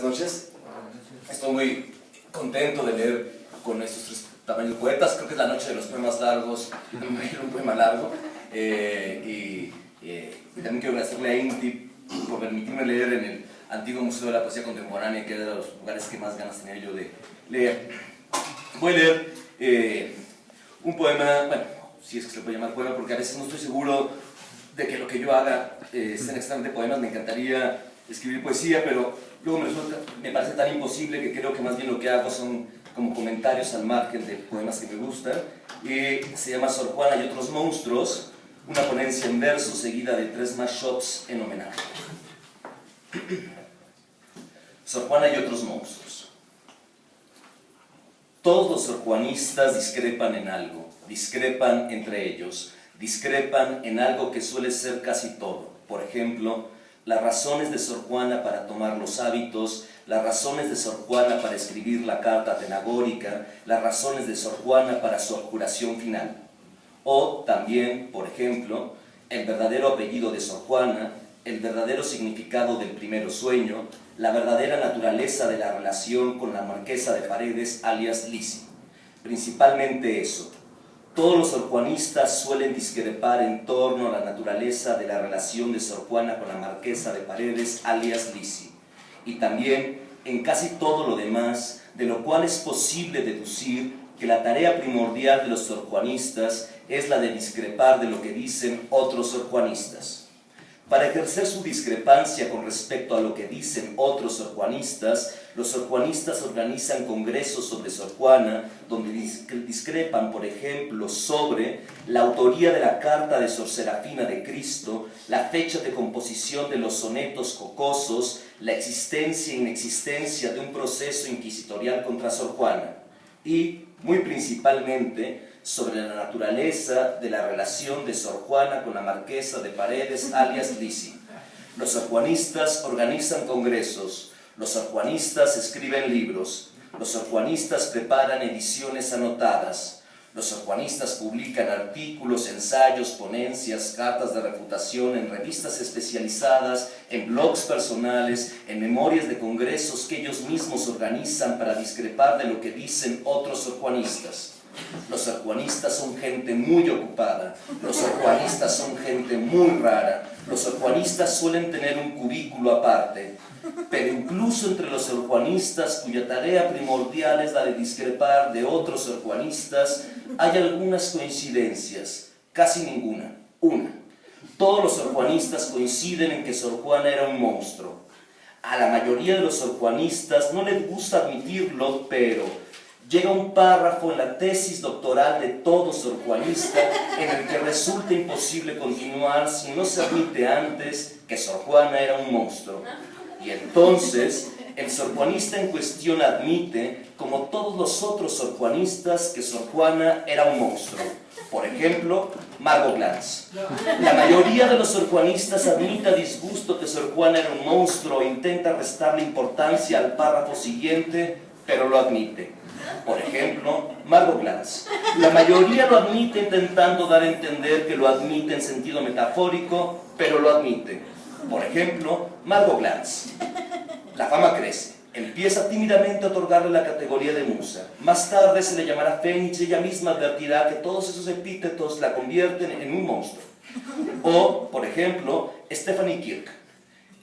noches. Estoy muy contento de leer con estos tres tamaños poetas. Creo que es la noche de los poemas largos, un poema largo. Y también quiero agradecerle a Inti por permitirme leer en el antiguo Museo de la Poesía Contemporánea, que era de los lugares que más ganas tenía yo de leer. Voy a leer un poema, bueno, si es que se le puede llamar poema, porque a veces no estoy seguro de que lo que yo haga estén exactamente poemas. Me encantaría escribir poesía, pero luego me parece tan imposible que creo que más bien lo que hago son como comentarios al margen de poemas que me gustan. Se llama Sor Juana y otros monstruos, una ponencia en verso seguida de 3 más shots en homenaje. Sor Juana y otros monstruos. Todos los sorjuanistas discrepan en algo, discrepan entre ellos, discrepan en algo que suele ser casi todo. Por ejemplo, las razones de Sor Juana para tomar los hábitos, las razones de Sor Juana para escribir la carta atenagórica, las razones de Sor Juana para su abjuración final. O también, por ejemplo, el verdadero apellido de Sor Juana, el verdadero significado del primero sueño, la verdadera naturaleza de la relación con la marquesa de Paredes, alias Lisi. Principalmente eso. Todos los sorjuanistas suelen discrepar en torno a la naturaleza de la relación de Sor Juana con la marquesa de Paredes, alias Lisi. Y también en casi todo lo demás, de lo cual es posible deducir que la tarea primordial de los sorjuanistas es la de discrepar de lo que dicen otros sorjuanistas. Para ejercer su discrepancia con respecto a lo que dicen otros sorjuanistas, los sorjuanistas organizan congresos sobre Sor Juana, donde discrepan, por ejemplo, sobre la autoría de la carta de Sor Serafina de Cristo, la fecha de composición de los sonetos jocosos, la existencia e inexistencia de un proceso inquisitorial contra Sor Juana, y, muy principalmente, sobre la naturaleza de la relación de Sor Juana con la marquesa de Paredes, alias Lisi. Los sorjuanistas organizan congresos, los sorjuanistas escriben libros, los sorjuanistas preparan ediciones anotadas, los sorjuanistas publican artículos, ensayos, ponencias, cartas de refutación en revistas especializadas, en blogs personales, en memorias de congresos que ellos mismos organizan para discrepar de lo que dicen otros sorjuanistas. Los sorjuanistas son gente muy ocupada, los sorjuanistas son gente muy rara, los sorjuanistas suelen tener un cubículo aparte, pero incluso entre los sorjuanistas, cuya tarea primordial es la de discrepar de otros sorjuanistas, hay algunas coincidencias, casi ninguna, una. Todos los sorjuanistas coinciden en que Sor Juana era un monstruo. A la mayoría de los sorjuanistas no les gusta admitirlo, pero llega un párrafo en la tesis doctoral de todo sorjuanista en el que resulta imposible continuar si no se admite antes que Sor Juana era un monstruo. Y entonces el sorjuanista en cuestión admite, como todos los otros sorjuanistas, que Sor Juana era un monstruo. Por ejemplo, Margot Glantz. La mayoría de los sorjuanistas admite a disgusto que Sor Juana era un monstruo e intenta restarle importancia al párrafo siguiente, pero lo admite. Por ejemplo, Margot Glantz. La mayoría lo admite intentando dar a entender que lo admite en sentido metafórico, pero lo admite. Por ejemplo, Margot Glantz. La fama crece. Empieza tímidamente a otorgarle la categoría de musa. Más tarde se le llamará Fénix y ella misma advertirá que todos esos epítetos la convierten en un monstruo. O, por ejemplo, Stephanie Kirk.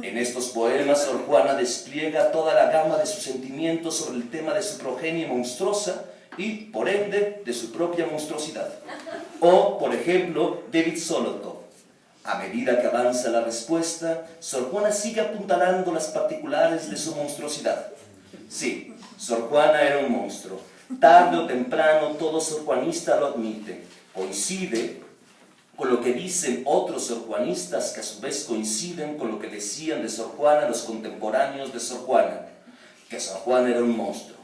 En estos poemas, Sor Juana despliega toda la gama de sus sentimientos sobre el tema de su progenie monstruosa y, por ende, de su propia monstruosidad. O, por ejemplo, David Solotkov. A medida que avanza la respuesta, Sor Juana sigue apuntalando las particulares de su monstruosidad. Sí, Sor Juana era un monstruo. Tarde o temprano, todo sorjuanista lo admite. Coincide con lo que dicen otros sorjuanistas, que a su vez coinciden con lo que decían de Sor Juana los contemporáneos de Sor Juana, que Sor Juana era un monstruo.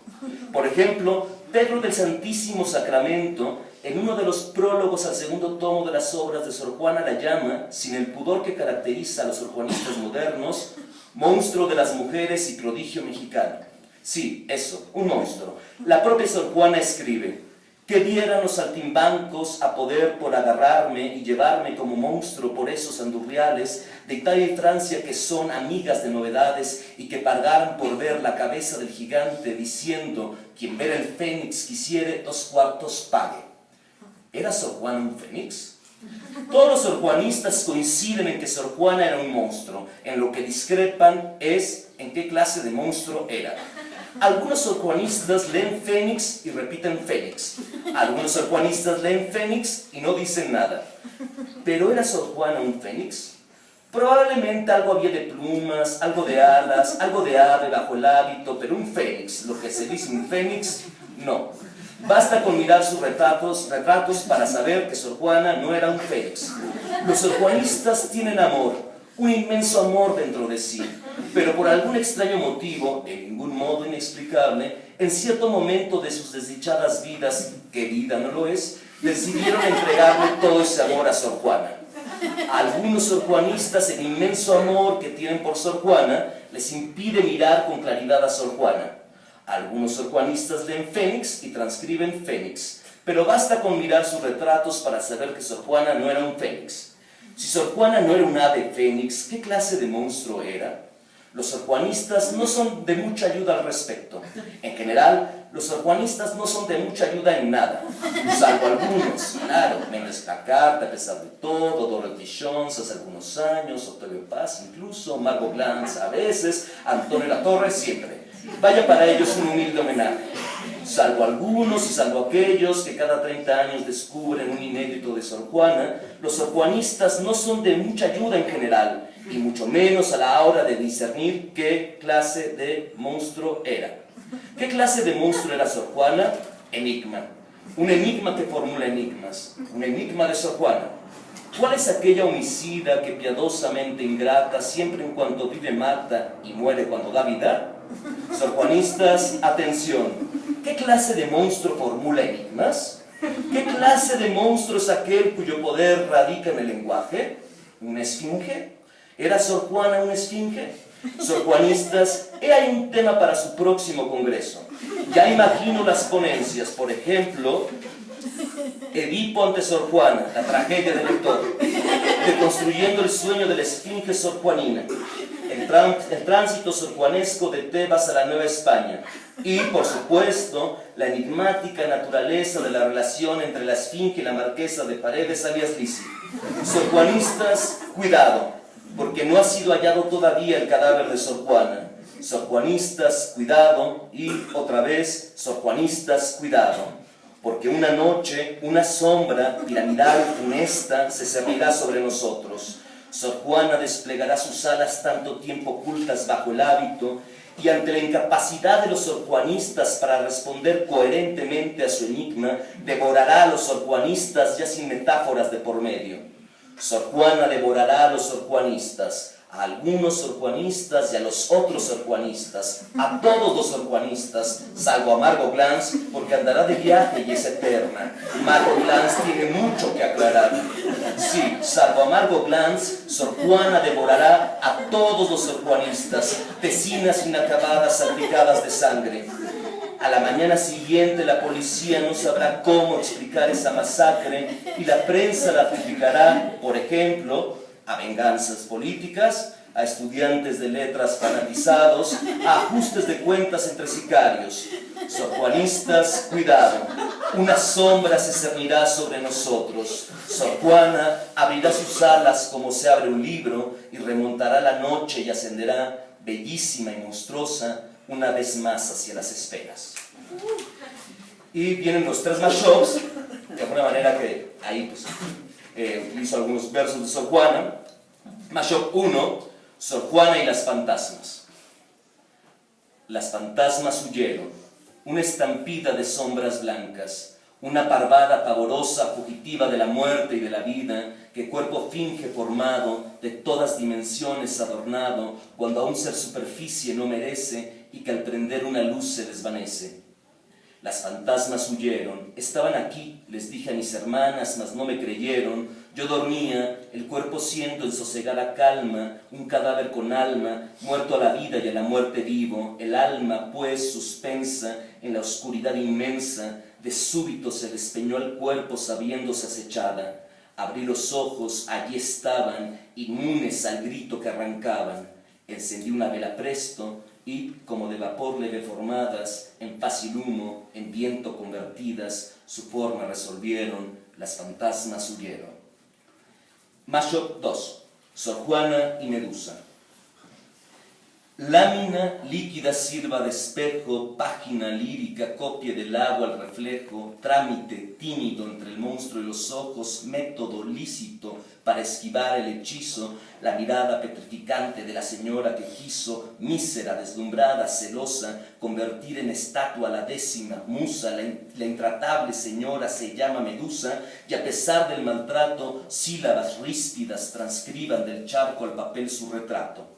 Por ejemplo, Pedro del Santísimo Sacramento, en uno de los prólogos al segundo tomo de las obras de Sor Juana, la llama, sin el pudor que caracteriza a los sorjuanistas modernos, monstruo de las mujeres y prodigio mexicano. Sí, eso, un monstruo. La propia Sor Juana escribe: que dieran los saltimbancos a poder por agarrarme y llevarme como monstruo por esos andurriales de Italia y Francia que son amigas de novedades y que pagaran por ver la cabeza del gigante diciendo quien ver el fénix quisiere 2/4 pague. ¿Era Sor Juana un fénix? Todos los sorjuanistas coinciden en que Sor Juana era un monstruo. En lo que discrepan es en qué clase de monstruo era. Algunos sorjuanistas leen Fénix y repiten Fénix. Algunos sorjuanistas leen Fénix y no dicen nada. ¿Pero era Sor Juana un fénix? Probablemente algo había de plumas, algo de alas, algo de ave bajo el hábito, pero un fénix, lo que se dice un fénix, no. Basta con mirar sus retratos para saber que Sor Juana no era un fénix. Los sorjuanistas tienen amor, un inmenso amor dentro de sí, pero por algún extraño motivo, de ningún modo inexplicable, en cierto momento de sus desdichadas vidas, que vida no lo es, decidieron entregarle todo ese amor a Sor Juana. A algunos sorjuanistas el inmenso amor que tienen por Sor Juana les impide mirar con claridad a Sor Juana. Algunos sorjuanistas leen Fénix y transcriben Fénix, pero basta con mirar sus retratos para saber que Sor Juana no era un fénix. Si Sor Juana no era un ave fénix, ¿qué clase de monstruo era? Los sorjuanistas no son de mucha ayuda al respecto. En general, los sorjuanistas no son de mucha ayuda en nada, salvo algunos, claro, Méndez Carta, a pesar de todo, Dorothy Jones hace algunos años, Octavio Paz incluso, Margot Glantz a veces, Antonio Latorre siempre. Vaya para ellos un humilde homenaje. Salvo algunos y salvo aquellos que cada 30 años descubren un inédito de Sor Juana, los sorjuanistas no son de mucha ayuda en general, y mucho menos a la hora de discernir qué clase de monstruo era. ¿Qué clase de monstruo era Sor Juana? Enigma. Un enigma que formula enigmas. Un enigma de Sor Juana. ¿Cuál es aquella homicida que piadosamente ingrata siempre en cuanto vive mata y muere cuando da vida? Sorjuanistas, atención. ¿Qué clase de monstruo formula enigmas? ¿Qué clase de monstruo es aquel cuyo poder radica en el lenguaje? ¿Una esfinge? ¿Era Sor Juana una esfinge? Sorjuanistas, he ahí un tema para su próximo congreso. Ya imagino las ponencias, por ejemplo, Edipo ante Sor Juana, la tragedia del lector, deconstruyendo el sueño de la esfinge sorjuanina, el tránsito sorjuanesco de Tebas a la Nueva España y, por supuesto, la enigmática naturaleza de la relación entre la esfinge y la marquesa de Paredes alias Lisi. Sorjuanistas, cuidado, porque no ha sido hallado todavía el cadáver de Sor Juana. Sorjuanistas, cuidado, y otra vez, sorjuanistas, cuidado. Porque una noche, una sombra piramidal funesta se cernirá sobre nosotros. Sor Juana desplegará sus alas tanto tiempo ocultas bajo el hábito, y ante la incapacidad de los sorjuanistas para responder coherentemente a su enigma, devorará a los sorjuanistas ya sin metáforas de por medio. Sor Juana devorará a los sorjuanistas, a algunos sorjuanistas y a los otros sorjuanistas, a todos los sorjuanistas, salvo a Margot Glantz, porque andará de viaje y es eterna. Margot Glantz tiene mucho que aclarar. Sí, salvo a Margot Glantz, Sor Juana devorará a todos los sorjuanistas, tecinas inacabadas salpicadas de sangre. A la mañana siguiente la policía no sabrá cómo explicar esa masacre y la prensa la publicará, por ejemplo, a venganzas políticas, a estudiantes de letras fanatizados, a ajustes de cuentas entre sicarios. Sorjuanistas, cuidado, una sombra se cernirá sobre nosotros. Sor Juana abrirá sus alas como se abre un libro y remontará la noche y ascenderá, bellísima y monstruosa, una vez más hacia las esferas. Y vienen los tres mashups, de alguna manera que ahí pues, utilizo algunos versos de Sor Juana. Mashup 1, Sor Juana y las fantasmas. Las fantasmas huyeron, una estampida de sombras blancas, una parvada pavorosa fugitiva de la muerte y de la vida, que cuerpo finge formado, de todas dimensiones adornado, cuando a un ser superficie no merece y que al prender una luz se desvanece. Las fantasmas huyeron, estaban aquí, les dije a mis hermanas, mas no me creyeron. Yo dormía, el cuerpo siendo en sosegada calma, un cadáver con alma, muerto a la vida y a la muerte vivo, el alma pues suspensa en la oscuridad inmensa de súbito se despeñó el cuerpo sabiéndose acechada. Abrí los ojos, allí estaban, inmunes al grito que arrancaban. Encendí una vela presto y, como de vapor leve formadas, en fácil humo, en viento convertidas, su forma resolvieron, las fantasmas huyeron. Mashup 2. Sor Juana y Medusa. Lámina líquida sirva de espejo, página lírica copie del agua al reflejo, trámite tímido entre el monstruo y los ojos, método lícito para esquivar el hechizo, la mirada petrificante de la señora que quiso, mísera, deslumbrada, celosa, convertir en estatua la décima musa, la intratable señora se llama Medusa, y a pesar del maltrato, sílabas ríspidas transcriban del charco al papel su retrato.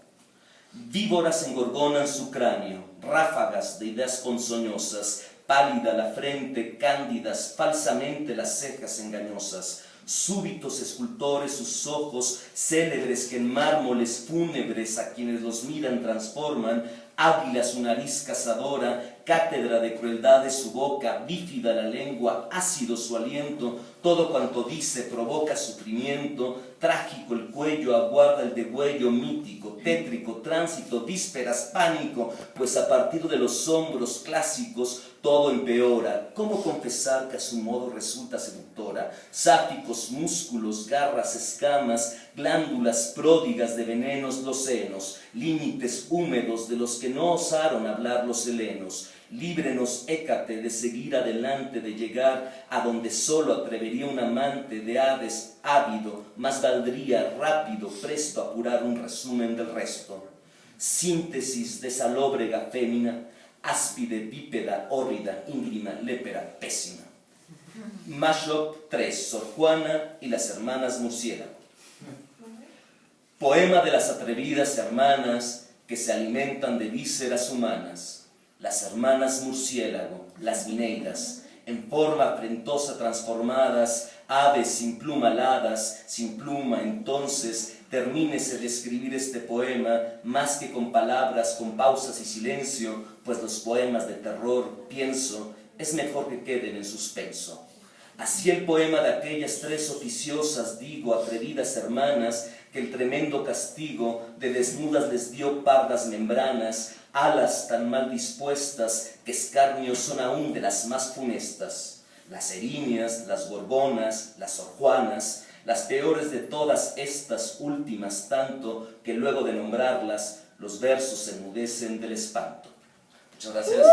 Víboras engorgonan su cráneo, ráfagas de ideas ponzoñosas, pálida la frente, cándidas, falsamente las cejas engañosas, súbitos escultores sus ojos, célebres que en mármoles fúnebres a quienes los miran transforman, águila su nariz cazadora, cátedra de crueldades su boca, bífida la lengua, ácido su aliento, todo cuanto dice provoca sufrimiento, trágico el cuello, aguarda el degüello mítico, tétrico, tránsito, vísperas, pánico, pues a partir de los hombros clásicos todo empeora. ¿Cómo confesar que a su modo resulta seductora? Sáficos músculos, garras, escamas, glándulas pródigas de venenos los senos, límites húmedos de los que no osaron hablar los helenos. Líbrenos, Hécate, de seguir adelante, de llegar a donde solo atrevería un amante de Hades ávido, más valdría rápido, presto a apurar un resumen del resto. Síntesis de esa lóbrega fémina, áspide, bípeda, hórrida, íngrima, lépera, pésima. Mashup 3, Sor Juana y las hermanas Murciélago. Poema de las atrevidas hermanas que se alimentan de vísceras humanas. Las hermanas Murciélago, las Vineidas, en forma afrentosa transformadas, aves sin pluma aladas, sin pluma, entonces termínese de escribir este poema, más que con palabras, con pausas y silencio, pues los poemas de terror, pienso, es mejor que queden en suspenso. Así el poema de aquellas tres oficiosas, digo, atrevidas hermanas, que el tremendo castigo de desnudas les dio pardas membranas, alas tan mal dispuestas que escarnios son aún de las más funestas. Las erinias, las gorgonas, las sorjuanas, las peores de todas estas últimas, tanto que luego de nombrarlas los versos se enmudecen del espanto. Muchas gracias.